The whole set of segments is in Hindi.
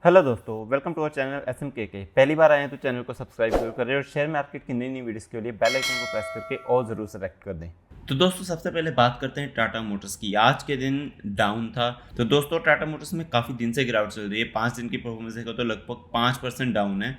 हेलो दोस्तों, welcome to our channel SMKK। पहली बार आए हैं तो चैनल को सब्सक्राइब जरूर करें और शेयर मार्केट की नई नई वीडियोस के लिए बेल आइकन को प्रेस करके और ज़रूर सेलेक्ट कर दें। तो दोस्तों सबसे पहले बात करते हैं टाटा मोटर्स की। आज के दिन डाउन था। तो दोस्तों टाटा मोटर्स में काफ़ी दिन से गिरावट चल रही है। 5 दिन की परफॉर्मेंस देखो तो लगभग 5% डाउन है।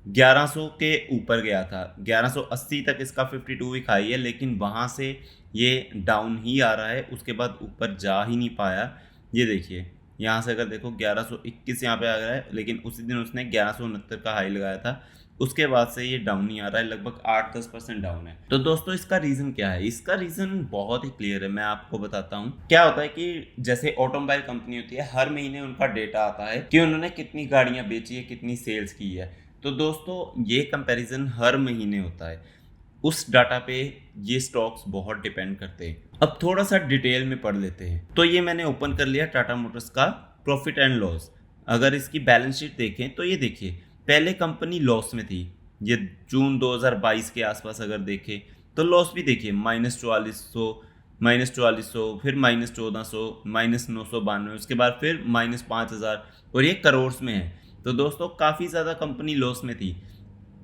1100 के ऊपर गया था, 1180 तक इसका 52 वीक हाई है, लेकिन वहाँ से ये डाउन ही आ रहा है। उसके बाद ऊपर जा ही नहीं पाया। ये देखिए, यहाँ से अगर देखो 1121 यहाँ पे आ गया है, लेकिन उसी दिन उसने 1169 का हाई लगाया था। उसके बाद से ये डाउन नहीं आ रहा है, लगभग 8-10% डाउन है। तो दोस्तों इसका रीज़न क्या है? इसका रीज़न बहुत ही क्लियर है, मैं आपको बताता हूँ। क्या होता है कि जैसे ऑटोमोबाइल कंपनी होती है, हर महीने उनका डेटा आता है कि उन्होंने कितनी गाड़ियाँ बेची है, कितनी सेल्स की है। तो दोस्तों ये कंपैरिजन हर महीने होता है। उस डाटा पे ये स्टॉक्स बहुत डिपेंड करते हैं। अब थोड़ा सा डिटेल में पढ़ लेते हैं। तो ये मैंने ओपन कर लिया टाटा मोटर्स का प्रॉफिट एंड लॉस। अगर इसकी बैलेंस शीट देखें तो ये देखिए, पहले कंपनी लॉस में थी। ये जून 2022 के आसपास अगर देखें तो लॉस भी देखिए, -4400, फिर -1400, -992, उसके बाद फिर -5000, और ये करोड़ में है। तो दोस्तों काफ़ी ज़्यादा कंपनी लॉस में थी,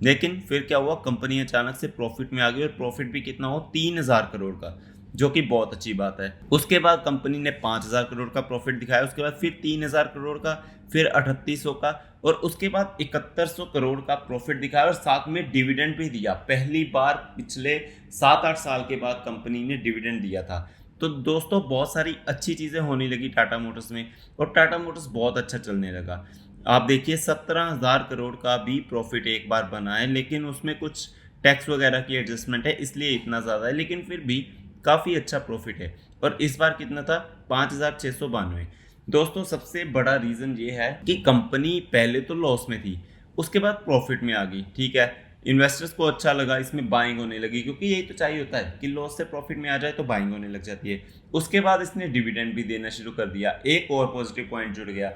लेकिन फिर क्या हुआ, कंपनी अचानक से प्रॉफिट में आ गई, और प्रॉफिट भी कितना हो, 3000 करोड़ का, जो कि बहुत अच्छी बात है। उसके बाद कंपनी ने 5000 करोड़ का प्रॉफिट दिखाया, उसके बाद फिर 3000 करोड़ का, फिर 3800 का, और उसके बाद 7100 करोड़ का प्रॉफिट दिखाया, और साथ में डिविडेंड भी दिया। पहली बार पिछले 7-8 साल के बाद कंपनी ने डिविडेंड दिया था। तो दोस्तों बहुत सारी अच्छी चीज़ें होने लगी टाटा मोटर्स में, और टाटा मोटर्स बहुत अच्छा चलने लगा। आप देखिए 17,000 करोड़ का भी प्रॉफिट एक बार बना है, लेकिन उसमें कुछ टैक्स वगैरह की एडजस्टमेंट है, इसलिए इतना ज़्यादा है, लेकिन फिर भी काफ़ी अच्छा प्रॉफिट है। और इस बार कितना था, 5,692। दोस्तों सबसे बड़ा रीज़न ये है कि कंपनी पहले तो लॉस में थी, उसके बाद प्रॉफिट में आ गई। ठीक है, इन्वेस्टर्स को अच्छा लगा, इसमें बाइंग होने लगी, क्योंकि यही तो चाहिए होता है कि लॉस से प्रॉफिट में आ जाए तो बाइंग होने लग जाती है। उसके बाद इसने डिविडेंड भी देना शुरू कर दिया, एक और पॉजिटिव पॉइंट जुड़ गया,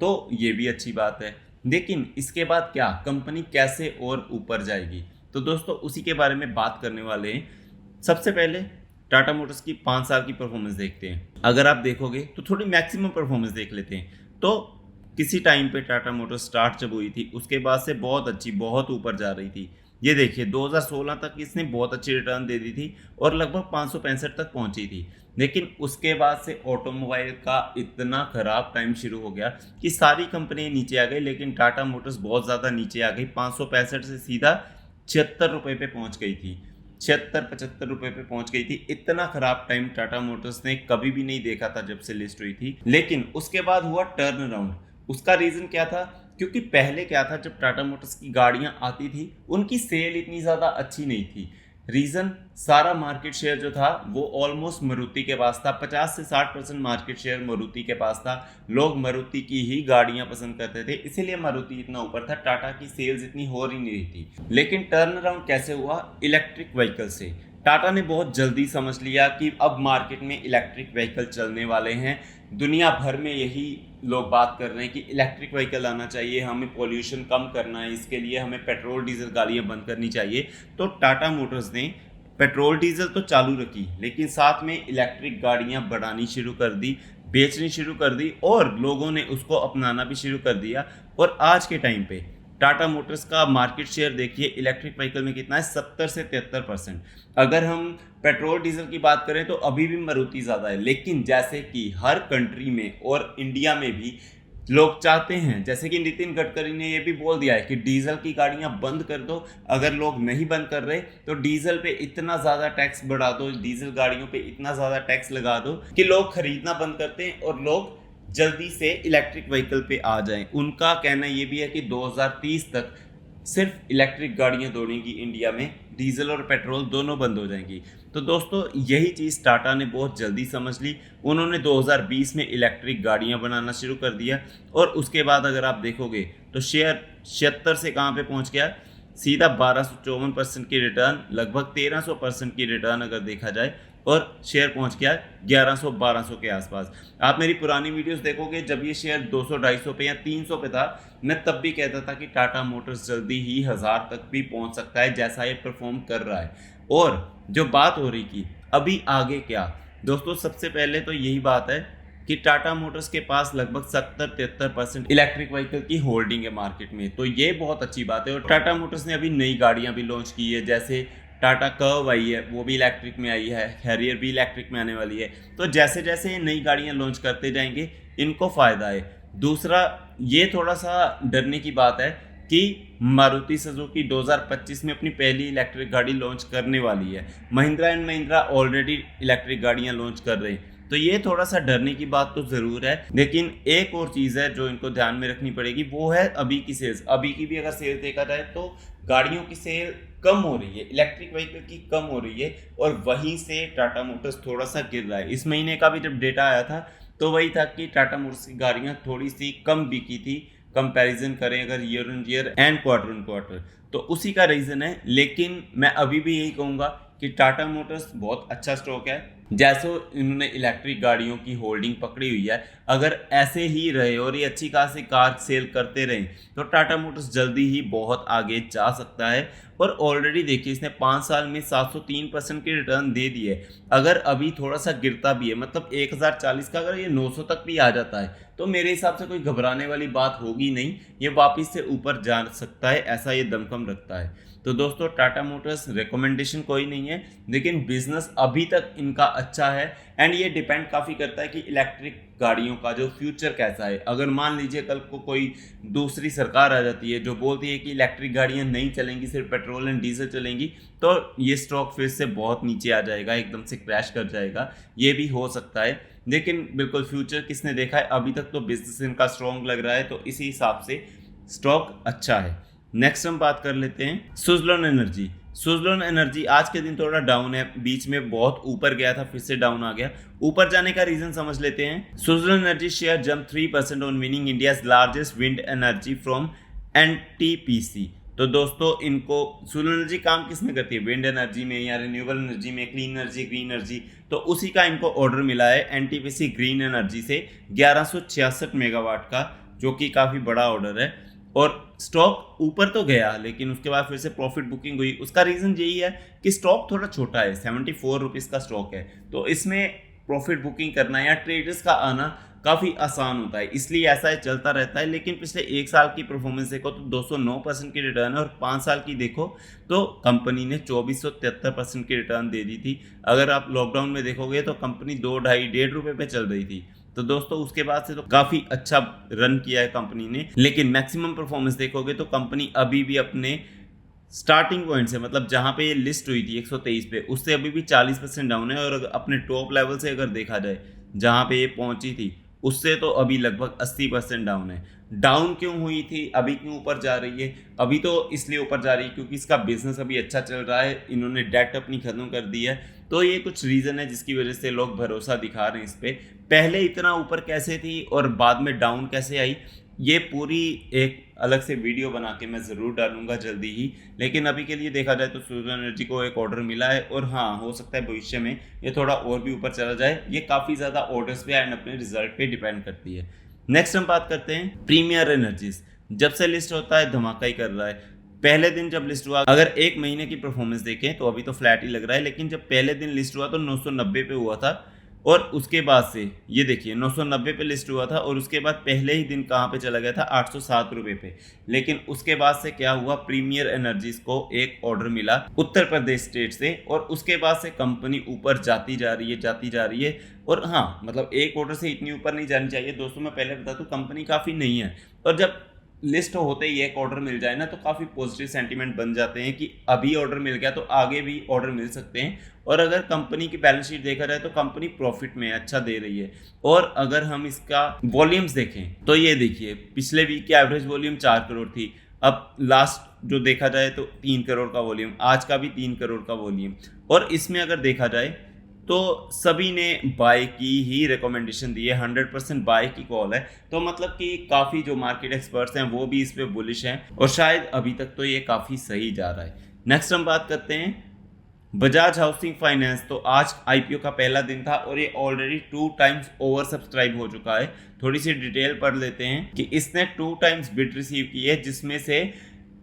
तो ये भी अच्छी बात है। लेकिन इसके बाद क्या, कंपनी कैसे और ऊपर जाएगी? तो दोस्तों उसी के बारे में बात करने वाले हैं। सबसे पहले टाटा मोटर्स की 5 साल की परफॉर्मेंस देखते हैं। अगर आप देखोगे तो थोड़ी मैक्सिमम परफॉर्मेंस देख लेते हैं। तो किसी टाइम पे टाटा मोटर्स स्टार्ट जब हुई थी, उसके बाद से बहुत अच्छी, बहुत ऊपर जा रही थी। ये देखिए 2016 तक इसने बहुत अच्छी रिटर्न दे दी थी, और लगभग 565 तक पहुंची थी। लेकिन उसके बाद से ऑटोमोबाइल का इतना खराब टाइम शुरू हो गया कि सारी कंपनियां नीचे आ गई, लेकिन टाटा मोटर्स बहुत ज़्यादा नीचे आ गई। 565 से सीधा 76 रुपये पे पहुंच गई थी, 76-75 रुपये पे पहुंच गई थी। इतना खराब टाइम टाटा मोटर्स ने कभी भी नहीं देखा था जब से लिस्ट हुई थी। लेकिन उसके बाद हुआ टर्न अराउंड। उसका रीज़न क्या था? क्योंकि पहले क्या था, जब टाटा मोटर्स की गाड़ियां आती थी उनकी सेल इतनी ज़्यादा अच्छी नहीं थी। रीज़न, सारा मार्केट शेयर जो था वो ऑलमोस्ट मारुति के पास था। 50 से 60% मार्केट शेयर मारुति के पास था। लोग मारुति की ही गाड़ियां पसंद करते थे, इसीलिए मारुति इतना ऊपर था। टाटा की सेल्स इतनी हो ही नहीं थी। लेकिन टर्न अराउंड कैसे हुआ? इलेक्ट्रिक व्हीकल से। टाटा ने बहुत जल्दी समझ लिया कि अब मार्केट में इलेक्ट्रिक व्हीकल चलने वाले हैं। दुनिया भर में यही लोग बात कर रहे हैं कि इलेक्ट्रिक व्हीकल आना चाहिए, हमें पॉल्यूशन कम करना है, इसके लिए हमें पेट्रोल डीजल गाड़ियां बंद करनी चाहिए। तो टाटा मोटर्स ने पेट्रोल डीजल तो चालू रखी, लेकिन साथ में इलेक्ट्रिक गाड़ियां बढ़ानी शुरू कर दी, बेचनी शुरू कर दी, और लोगों ने उसको अपनाना भी शुरू कर दिया। और आज के टाइम पे टाटा मोटर्स का मार्केट शेयर देखिए इलेक्ट्रिक व्हीकल में कितना है, 70 से 73%। अगर हम पेट्रोल डीजल की बात करें तो अभी भी मारुति ज़्यादा है, लेकिन जैसे कि हर कंट्री में और इंडिया में भी लोग चाहते हैं, जैसे कि नितिन गडकरी ने ये भी बोल दिया है कि डीजल की गाड़ियां बंद कर दो। अगर लोग नहीं बंद कर रहे तो डीजल पे इतना ज़्यादा टैक्स बढ़ा दो, डीजल गाड़ियों पे इतना ज़्यादा टैक्स लगा दो कि लोग खरीदना बंद करते हैं और लोग जल्दी से इलेक्ट्रिक व्हीकल पे आ जाएं। उनका कहना ये भी है कि 2030 तक सिर्फ इलेक्ट्रिक गाड़ियां दौड़ेंगी इंडिया में, डीजल और पेट्रोल दोनों बंद हो जाएंगी। तो दोस्तों यही चीज़ टाटा ने बहुत जल्दी समझ ली। उन्होंने 2020 में इलेक्ट्रिक गाड़ियां बनाना शुरू कर दिया, और उसके बाद अगर आप देखोगे तो शेयर 76 से कहाँ पे पहुंच गया, सीधा 1254% की रिटर्न, लगभग 1300% की रिटर्न अगर देखा जाए, और शेयर पहुंच गया 1100-1200 के आसपास। आप मेरी पुरानी वीडियोस देखोगे, जब ये शेयर 200-250 पे या 300 पे था, मैं तब भी कहता था कि टाटा मोटर्स जल्दी ही 1000 तक भी पहुंच सकता है, जैसा ये परफॉर्म कर रहा है। और जो बात हो रही कि अभी आगे क्या, दोस्तों सबसे पहले तो यही बात है कि टाटा मोटर्स के पास लगभग 70-73% इलेक्ट्रिक व्हीकल की होल्डिंग है मार्केट में। तो ये बहुत अच्छी बात है। और टाटा मोटर्स ने अभी नई गाड़ियां भी लॉन्च की है, जैसे टाटा कर्व आई है, वो भी इलेक्ट्रिक में आई है, हैरियर भी इलेक्ट्रिक में आने वाली है। तो जैसे जैसे ये नई गाड़ियां लॉन्च करते जाएंगे इनको फ़ायदा है। दूसरा, ये थोड़ा सा डरने की बात है कि मारुति सुजुकी 2025 में अपनी पहली इलेक्ट्रिक गाड़ी लॉन्च करने वाली है। Mahindra and Mahindra already electric गाड़ियां लॉन्च कर रहे हैं। तो ये थोड़ा सा डरने की बात तो ज़रूर है। लेकिन एक और चीज़ है जो इनको ध्यान में रखनी पड़ेगी, वो है अभी की सेल्स। अभी की भी अगर सेल्स देखा जाए तो गाड़ियों की सेल कम हो रही है, इलेक्ट्रिक व्हीकल की कम हो रही है, और वहीं से टाटा मोटर्स थोड़ा सा गिर रहा है। इस महीने का भी जब डेटा आया था तो वही था कि टाटा मोटर्स की गाड़ियाँ थोड़ी सी कम बिकी थी, कंपैरिजन करें अगर year on year and quarter on quarter, तो उसी का रीज़न है। लेकिन मैं अभी भी यही कहूँगा कि टाटा मोटर्स बहुत अच्छा स्टॉक है। जैसे इन्होंने इलेक्ट्रिक गाड़ियों की होल्डिंग पकड़ी हुई है, अगर ऐसे ही रहे और ये अच्छी खासी कार सेल करते रहे तो टाटा मोटर्स जल्दी ही बहुत आगे जा सकता है। और ऑलरेडी देखिए इसने 5 साल में 703% की रिटर्न दे दी है। अगर अभी थोड़ा सा गिरता भी है, मतलब 1040 का अगर ये 900 तक भी आ जाता है तो मेरे हिसाब से कोई घबराने वाली बात होगी नहीं, ये वापस से ऊपर जा सकता है, ऐसा ये दमखम रखता है। तो दोस्तों टाटा मोटर्स रिकमेंडेशन कोई नहीं है, लेकिन बिजनेस अभी तक इनका अच्छा है। एंड ये डिपेंड काफ़ी करता है कि इलेक्ट्रिक गाड़ियों का जो फ्यूचर कैसा है। अगर मान लीजिए कल को कोई दूसरी सरकार आ जाती है जो बोलती है कि इलेक्ट्रिक गाड़ियां नहीं चलेंगी, सिर्फ पेट्रोल एंड डीजल चलेंगी, तो ये स्टॉक फिर से बहुत नीचे आ जाएगा, एकदम से क्रैश कर जाएगा, ये भी हो सकता है। लेकिन बिल्कुल फ्यूचर किसने देखा है, अभी तक तो बिजनेस इनका स्ट्रॉन्ग लग रहा है, तो इसी हिसाब से स्टॉक अच्छा है। नेक्स्ट हम बात कर लेते हैं सुज़लोन एनर्जी। सुज़लोन एनर्जी आज के दिन थोड़ा डाउन है, बीच में बहुत ऊपर गया था, फिर से डाउन आ गया। ऊपर जाने का रीजन समझ लेते हैं। Suzlon energy share jump 3% on winning India's largest wind energy from NTPC. तो दोस्तों इनको सुज़लोन एनर्जी काम किस में करती है, विंड एनर्जी में या रिन्यूएबल एनर्जी में, क्लीन एनर्जी, ग्रीन एनर्जी, तो उसी का इनको ऑर्डर मिला है एनटीपीसी ग्रीन एनर्जी से 1166 मेगावाट का, जो कि काफ़ी बड़ा ऑर्डर है। और स्टॉक ऊपर तो गया लेकिन उसके बाद फिर से प्रॉफिट बुकिंग हुई। उसका रीज़न यही है कि स्टॉक थोड़ा छोटा है, 74 रुपीज़ का स्टॉक है, तो इसमें प्रॉफिट बुकिंग करना या ट्रेडर्स का आना काफ़ी आसान होता है, इसलिए ऐसा है चलता रहता है। लेकिन पिछले 1 साल की परफॉर्मेंस देखो तो 209% की रिटर्न है, और 5 साल की देखो तो कंपनी ने 2473% की रिटर्न दे दी थी। अगर आप लॉकडाउन में देखोगे तो कंपनी 2-2.5 रुपये पे चल रही थी। तो दोस्तों उसके बाद से तो काफ़ी अच्छा रन किया है कंपनी ने। लेकिन मैक्सिमम परफॉर्मेंस देखोगे तो कंपनी अभी भी अपने स्टार्टिंग पॉइंट से, मतलब जहाँ पे ये लिस्ट हुई थी 123 पे, उससे अभी भी 40% डाउन है। और अपने टॉप लेवल से अगर देखा जाए जहाँ पे ये पहुँची थी, उससे तो अभी लगभग 80% डाउन है। डाउन क्यों हुई थी, अभी क्यों ऊपर जा रही है? अभी तो इसलिए ऊपर जा रही है क्योंकि इसका बिजनेस अभी अच्छा चल रहा है, इन्होंने डेट अपनी खत्म कर दी है। तो ये कुछ रीज़न है जिसकी वजह से लोग भरोसा दिखा रहे हैं इस पर। पहले इतना ऊपर कैसे थी और बाद में डाउन कैसे आई, ये पूरी एक अलग से वीडियो बना के मैं ज़रूर डालूंगा जल्दी ही। लेकिन अभी के लिए देखा जाए तो सुज़लोन एनर्जी को एक ऑर्डर मिला है, और हाँ हो सकता है भविष्य में ये थोड़ा और भी ऊपर चला जाए। ये काफ़ी ज़्यादा ऑर्डर्स पे एंड अपने रिजल्ट पे डिपेंड करती है। नेक्स्ट हम बात करते हैं प्रीमियर एनर्जीज। जब से लिस्ट होता है धमाका ही कर रहा है। पहले दिन जब लिस्ट हुआ, अगर 1 महीने की परफॉर्मेंस देखें तो अभी तो फ्लैट ही लग रहा है, लेकिन जब पहले दिन लिस्ट हुआ तो 990 पे हुआ था, और उसके बाद से ये देखिए 990 पे लिस्ट हुआ था, और उसके बाद पहले ही दिन कहाँ पे चला गया था, 807 रुपये पे। लेकिन उसके बाद से क्या हुआ, प्रीमियर एनर्जीज को एक ऑर्डर मिला उत्तर प्रदेश स्टेट से, और उसके बाद से कंपनी ऊपर जाती जा रही है। और हाँ मतलब एक ऑर्डर से इतनी ऊपर नहीं जानी चाहिए दोस्तों, मैं पहले बता दूं कंपनी काफ़ी नहीं है, और जब लिस्ट होते ही एक ऑर्डर मिल जाए ना तो काफ़ी पॉजिटिव सेंटीमेंट बन जाते हैं कि अभी ऑर्डर मिल गया तो आगे भी ऑर्डर मिल सकते हैं। और अगर कंपनी की बैलेंस शीट देखा जाए तो कंपनी प्रॉफिट में अच्छा दे रही है। और अगर हम इसका वॉल्यूम्स देखें तो ये देखिए पिछले वीक की एवरेज वॉल्यूम 4 करोड़ थी, अब लास्ट जो देखा जाए तो 3 करोड़ का वॉल्यूम, आज का भी 3 करोड़ का वॉल्यूम। और इसमें अगर देखा जाए तो सभी ने बाय की ही रिकमेंडेशन दी है, 100% बाय की कॉल है। तो मतलब कि काफ़ी जो मार्केट एक्सपर्ट्स हैं वो भी इस पे बुलिश हैं, और शायद अभी तक तो ये काफ़ी सही जा रहा है। नेक्स्ट हम बात करते हैं बजाज हाउसिंग फाइनेंस। तो आज आईपीओ का पहला दिन था और ये ऑलरेडी 2 टाइम्स ओवर सब्सक्राइब हो चुका है। थोड़ी सी डिटेल पढ़ लेते हैं कि इसने 2 टाइम्स बिड रिसीव की है, जिसमें से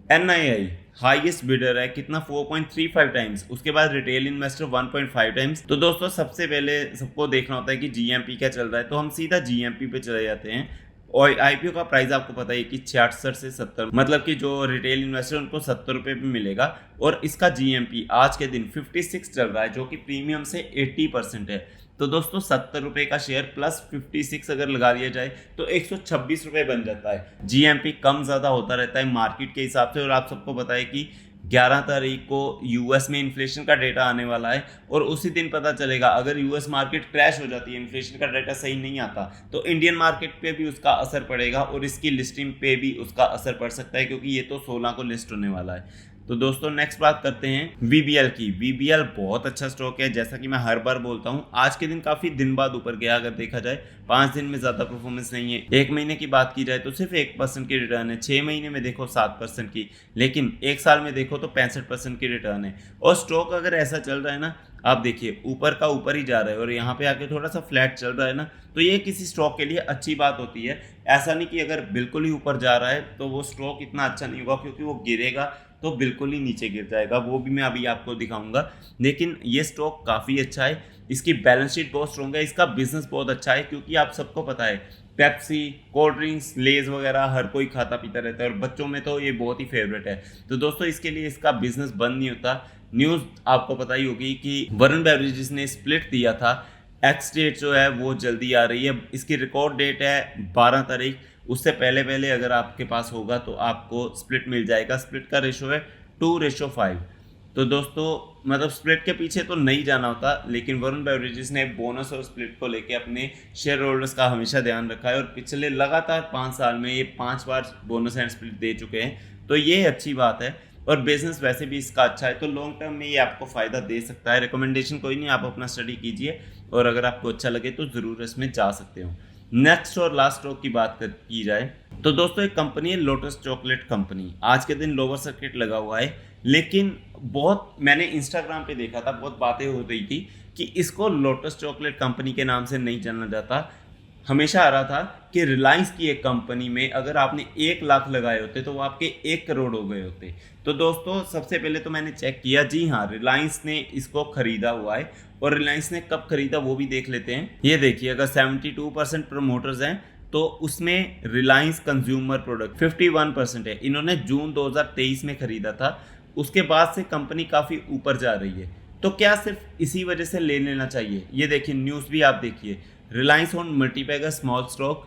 NII हाईएस्ट बिडर है, कितना 4.35 टाइम्स, उसके बाद रिटेल इन्वेस्टर 1.5 टाइम्स। तो दोस्तों सबसे पहले सबको देखना होता है कि GMP क्या चल रहा है, तो हम सीधा GMP पे चले जाते हैं। और IPO का प्राइस आपको पता है कि 66 से 70, मतलब कि जो रिटेल इन्वेस्टर उनको 70 रुपये पे मिलेगा। और इसका GMP आज के दिन 56 चल रहा है, जो कि प्रीमियम से 80% है। तो दोस्तों 70 रुपये का शेयर प्लस 56 अगर लगा दिया जाए तो 126 रुपये बन जाता है। GMP कम ज़्यादा होता रहता है मार्केट के हिसाब से। और आप सबको पता है कि 11 तारीख को US में इन्फ्लेशन का डेटा आने वाला है, और उसी दिन पता चलेगा अगर US मार्केट क्रैश हो जाती है, इन्फ्लेशन का डेटा सही नहीं आता, तो इंडियन मार्केट पे भी उसका असर पड़ेगा और इसकी लिस्टिंग पे भी उसका असर पड़ सकता है, क्योंकि ये तो 16 को लिस्ट होने वाला है। तो दोस्तों नेक्स्ट बात करते हैं VBL की। VBL बहुत अच्छा स्टॉक है, जैसा कि मैं हर बार बोलता हूँ। आज के दिन काफ़ी दिन बाद ऊपर गया, अगर देखा जाए 5 दिन में ज़्यादा परफॉर्मेंस नहीं है। 1 महीने की बात की जाए तो सिर्फ 1% की रिटर्न है, 6 महीने में देखो 7% की, लेकिन 1 साल में देखो तो 65% की रिटर्न है। और स्टॉक अगर ऐसा चल रहा है ना, आप देखिए ऊपर का ऊपर ही जा रहा है और यहाँ पे आके थोड़ा सा फ्लैट चल रहा है ना, तो ये किसी स्टॉक के लिए अच्छी बात होती है। ऐसा नहीं कि अगर बिल्कुल ही ऊपर जा रहा है तो वो स्टॉक इतना अच्छा नहीं होगा, क्योंकि वो गिरेगा तो बिल्कुल ही नीचे गिर जाएगा, वो भी मैं अभी आपको दिखाऊंगा। लेकिन ये स्टॉक काफ़ी अच्छा है, इसकी बैलेंस शीट बहुत स्ट्रॉन्ग है, इसका बिजनेस बहुत अच्छा है, क्योंकि आप सबको पता है पेप्सी, कोल्ड ड्रिंक्स, लेज वगैरह हर कोई खाता पीता रहता है, और बच्चों में तो ये बहुत ही फेवरेट है। तो दोस्तों इसके लिए इसका बिजनेस बंद नहीं होता। न्यूज़ आपको पता ही होगी कि वरुण बेवरेजेस ने स्प्लिट दिया था, एक्स डेट जो है वो जल्दी आ रही है। इसकी रिकॉर्ड डेट है 12 तारीख, उससे पहले पहले अगर आपके पास होगा तो आपको स्प्लिट मिल जाएगा। स्प्लिट का रेशो है 2:5। तो दोस्तों मतलब स्प्लिट के पीछे तो नहीं जाना होता, लेकिन वरुण बेवरेजेस ने बोनस और स्प्लिट को लेके अपने शेयर होल्डर्स का हमेशा ध्यान रखा है, और पिछले लगातार 5 साल में ये 5 बार बोनस एंड स्प्लिट दे चुके हैं। तो ये अच्छी बात है, और बिजनेस वैसे भी इसका अच्छा है, तो लॉन्ग टर्म में ये आपको फ़ायदा दे सकता है। रिकमेंडेशन कोई नहीं, आप अपना स्टडी कीजिए, और अगर आपको अच्छा लगे तो ज़रूर इसमें जा सकते हो। नेक्स्ट और लास्ट स्टॉक की बात की जाए तो दोस्तों एक कंपनी है लोटस चॉकलेट कंपनी। आज के दिन लोअर सर्किट लगा हुआ है, लेकिन बहुत मैंने इंस्टाग्राम पे देखा था, बहुत बातें हो रही थी कि इसको लोटस चॉकलेट कंपनी के नाम से नहीं जाना जाता। हमेशा आ रहा था कि रिलायंस की एक कंपनी में अगर आपने 1 लाख लगाए होते तो वो आपके 1 करोड़ हो गए होते। तो दोस्तों सबसे पहले तो मैंने चेक किया, जी हाँ रिलायंस ने इसको खरीदा हुआ है, और रिलायंस ने कब खरीदा वो भी देख लेते हैं। ये देखिए, अगर 72% प्रमोटर्स हैं तो उसमें रिलायंस कंज्यूमर प्रोडक्ट 51% है। इन्होंने जून 2023 में खरीदा था, उसके बाद से कंपनी काफ़ी ऊपर जा रही है। तो क्या सिर्फ इसी वजह से ले लेना चाहिए? ये देखिए न्यूज़ भी आप देखिए, reliance on Multipager small stock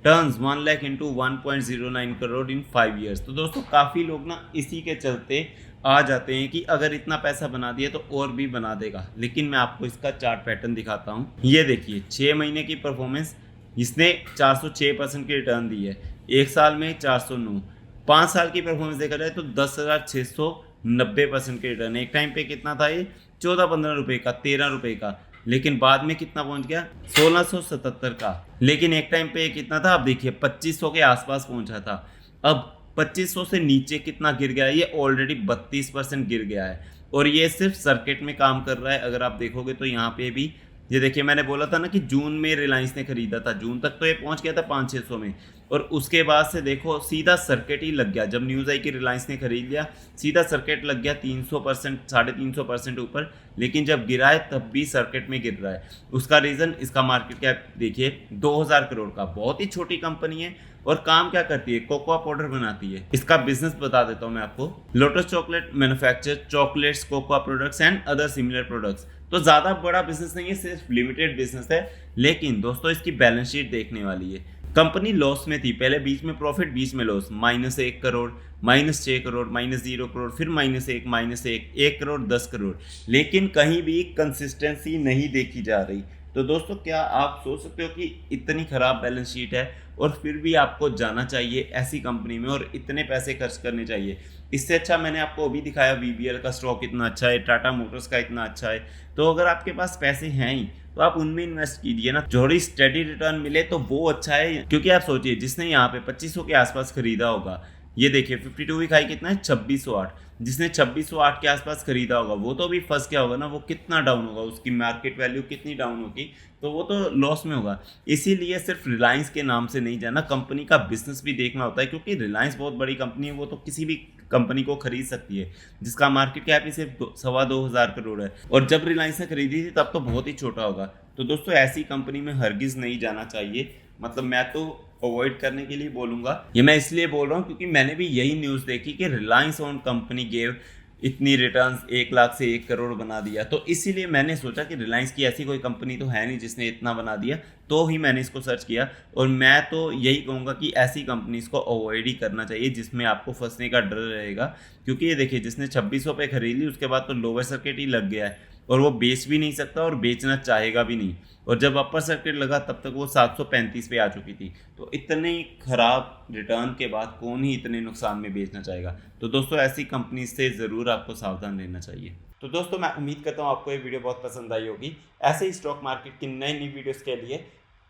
turns 1 lakh into 1.09 crore in 5 years. तो दोस्तों काफ़ी लोग ना इसी के चलते आ जाते हैं कि अगर इतना पैसा बना दिया तो और भी बना देगा। लेकिन मैं आपको इसका चार्ट पैटर्न दिखाता हूँ। ये देखिए 6 महीने की परफॉर्मेंस, इसने 406% की रिटर्न दी है, 1 साल में 409, 5 साल की परफॉर्मेंस देखा जाए तो 10,690% की रिटर्न है। एक टाइम पे कितना था ये 14-15 रुपये का, 13 रुपये का, लेकिन बाद में कितना पहुंच गया 1677 का। लेकिन एक टाइम पे कितना था, आप देखिए 2500 के आसपास पहुंचा था। अब 2500 से नीचे कितना गिर गया है, ये ऑलरेडी 32% गिर गया है, और ये सिर्फ सर्किट में काम कर रहा है। अगर आप देखोगे तो यहाँ पे भी ये देखिए, मैंने बोला था ना कि जून में रिलायंस ने खरीदा था, जून तक तो ये पहुंच गया था 500-600 में, और उसके बाद से देखो सीधा सर्किट ही लग गया। जब न्यूज़ आई कि रिलायंस ने खरीद लिया, सीधा सर्किट लग गया 300%, 350% ऊपर। लेकिन जब गिरा है तब भी सर्किट में गिर रहा है। उसका रीज़न, इसका मार्केट कैप देखिए 2000 करोड़ का, बहुत ही छोटी कंपनी है। और काम क्या करती है, कोकोआ पाउडर बनाती है। इसका बिजनेस बता देता हूँ मैं आपको। Lotus chocolate manufacture chocolates, cocoa products and other similar products. तो ज़्यादा बड़ा बिजनेस नहीं है, सिर्फ लिमिटेड बिजनेस है। लेकिन दोस्तों इसकी बैलेंस शीट देखने वाली है। कंपनी लॉस में थी पहले, बीच में प्रॉफिट, बीच में लॉस, -1 करोड़, -6 करोड़, -0 करोड़, फिर -1, 1 करोड़, 10 करोड़, लेकिन कहीं भी कंसिस्टेंसी नहीं देखी जा रही। तो दोस्तों क्या आप सोच सकते हो कि इतनी खराब बैलेंस शीट है और फिर भी आपको जाना चाहिए ऐसी कंपनी में और इतने पैसे खर्च करने चाहिए? इससे अच्छा मैंने आपको अभी दिखाया VBL का स्टॉक इतना अच्छा है, टाटा मोटर्स का इतना अच्छा है। तो अगर आपके पास पैसे हैं ही तो आप उनमें इन्वेस्ट कीजिए ना, थोड़ी स्टेडी रिटर्न मिले तो वो अच्छा है। क्योंकि आप सोचिए, जिसने यहाँ पे 2500 के आसपास खरीदा होगा, ये देखिए 52 वीक हाई कितना है 2608। जिसने 2608 के आसपास खरीदा होगा वो तो अभी फंस गया होगा ना, वो कितना डाउन होगा, उसकी मार्केट वैल्यू कितनी डाउन होगी, तो वो तो लॉस में होगा। इसीलिए सिर्फ रिलायंस के नाम से नहीं जाना, कंपनी का बिजनेस भी देखना होता है, क्योंकि रिलायंस बहुत बड़ी कंपनी है, वो तो किसी भी कंपनी को खरीद सकती है जिसका मार्केट कैप ही सिर्फ 2,200 करोड़ है। और जब रिलायंस ने खरीदी थी तब तो बहुत ही छोटा होगा। तो दोस्तों ऐसी कंपनी में हरगिज नहीं जाना चाहिए, मतलब मैं तो अवॉइड करने के लिए बोलूँगा। ये मैं इसलिए बोल रहा हूँ क्योंकि मैंने भी यही न्यूज़ देखी कि रिलायंस ओन कंपनी गेव इतनी रिटर्न्स 1 लाख से 1 करोड़ बना दिया, तो इसीलिए मैंने सोचा कि रिलायंस की ऐसी कोई कंपनी तो है नहीं जिसने इतना बना दिया, तो ही मैंने इसको सर्च किया। और मैं तो यही कहूँगा कि ऐसी कंपनीज को अवॉइड ही करना चाहिए जिसमें आपको फंसने का डर रहेगा। क्योंकि ये देखिए जिसने 2600 पे खरीद ली उसके बाद तो लोअर सर्किट ही लग गया है, और वो बेच भी नहीं सकता और बेचना चाहेगा भी नहीं। और जब अपर सर्किट लगा तब तक वो 735 पे आ चुकी थी। तो इतने खराब रिटर्न के बाद कौन ही इतने नुकसान में बेचना चाहेगा। तो दोस्तों ऐसी कंपनी से ज़रूर आपको सावधान रहना चाहिए। तो दोस्तों मैं उम्मीद करता हूँ आपको ये वीडियो बहुत पसंद आई होगी। ऐसे ही स्टॉक मार्केट की नई नई वीडियोस के लिए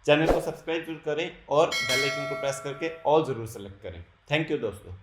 चैनल को सब्सक्राइब जरूर करें और बेल आइकन को प्रेस करके ऑल ज़रूर सेलेक्ट करें। थैंक यू दोस्तों।